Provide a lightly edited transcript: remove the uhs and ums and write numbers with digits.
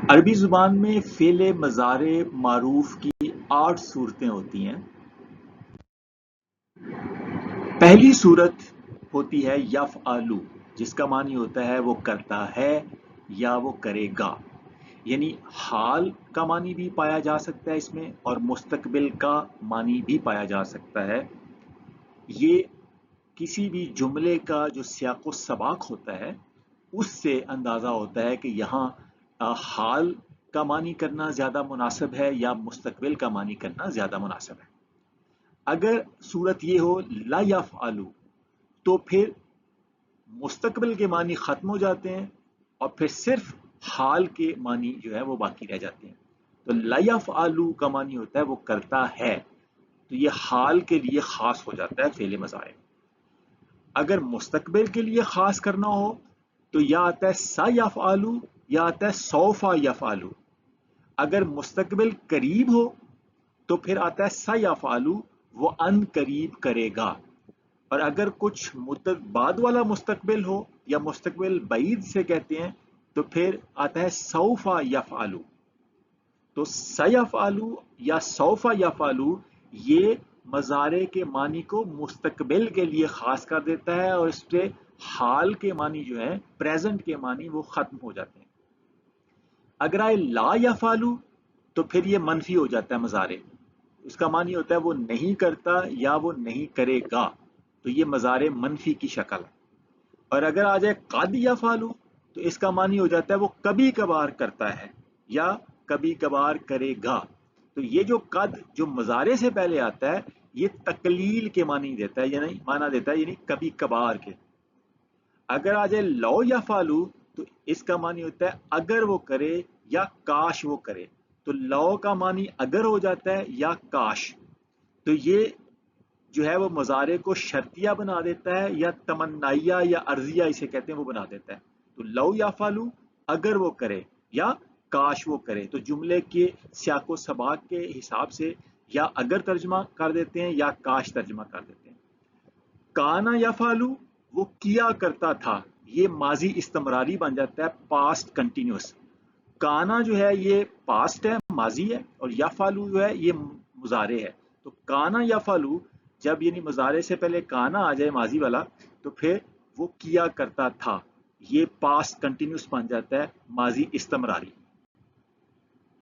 عربی زبان میں فعل مضارع معروف کی 8 صورتیں ہوتی ہیں۔ پہلی صورت ہوتی ہے یفعلو، جس کا معنی ہوتا ہے وہ کرتا ہے یا وہ کرے گا، یعنی حال کا معنی بھی پایا جا سکتا ہے اس میں اور مستقبل کا معنی بھی پایا جا سکتا ہے۔ یہ کسی بھی جملے کا جو سیاق و سباق ہوتا ہے اس سے اندازہ ہوتا ہے کہ یہاں حال کا معنی کرنا زیادہ مناسب ہے یا مستقبل کا معنی کرنا زیادہ مناسب ہے۔ اگر صورت یہ ہو لا یفعلو تو پھر مستقبل کے معنی ختم ہو جاتے ہیں اور پھر صرف حال کے معنی جو ہے وہ باقی رہ جاتے ہیں۔ تو لا یفعلو کا معنی ہوتا ہے وہ کرتا ہے، تو یہ حال کے لیے خاص ہو جاتا ہے فعل مضارع۔ اگر مستقبل کے لیے خاص کرنا ہو تو یا آتا ہے سا یفعلو یا آتا ہے سوفا یفعلو۔ اگر مستقبل قریب ہو تو پھر آتا ہے سا یفعلو، وہ ان قریب کرے گا۔ اور اگر کچھ مدت بعد والا مستقبل ہو یا مستقبل بعید سے کہتے ہیں تو پھر آتا ہے سوفا یفعلو۔ تو سیفعلو یا سوفا یفعلو یہ مضارع کے معنی کو مستقبل کے لیے خاص کر دیتا ہے اور اس پہ حال کے معنی جو ہے پریزنٹ کے معنی وہ ختم ہو جاتے ہیں۔ اگر آئے لا یفعلو تو پھر یہ منفی ہو جاتا ہے مضارع، اس کا معنی ہوتا ہے وہ نہیں کرتا یا وہ نہیں کرے گا، تو یہ مضارع منفی کی شکل ہے۔ اور اگر آ جائے قد یفعلو تو اس کا معنی ہو جاتا ہے وہ کبھی کبھار کرتا ہے یا کبھی کبھار کرے گا۔ تو یہ جو قد جو مضارع سے پہلے آتا ہے یہ تقلیل کے معنی دیتا ہے، یعنی معنی دیتا ہے یعنی کبھی کبھار کے۔ اگر آ جائے لو یفعلو تو اس کا معنی ہوتا ہے اگر وہ کرے یا کاش وہ کرے۔ تو لو کا معنی اگر ہو جاتا ہے یا کاش، تو یہ جو ہے وہ مضارع کو شرطیہ بنا دیتا ہے یا تمنائیہ یا عرضیہ اسے کہتے ہیں وہ بنا دیتا ہے۔ تو لو یفعلو اگر وہ کرے یا کاش وہ کرے، تو جملے کے سیاق و سباق کے حساب سے یا اگر ترجمہ کر دیتے ہیں یا کاش ترجمہ کر دیتے ہیں۔ کانا یفعلو وہ کیا کرتا تھا، یہ ماضی استمراری بن جاتا ہے، پاسٹ کنٹینیوس۔ کانا جو ہے یہ پاسٹ ہے، ماضی ہے، اور یفعلو جو ہے یہ مضارع ہے۔ تو کانا یفعلو جب یعنی مضارع سے پہلے کانا آ جائے ماضی والا تو پھر وہ کیا کرتا تھا، یہ پاسٹ کنٹینیوس بن جاتا ہے، ماضی استمراری۔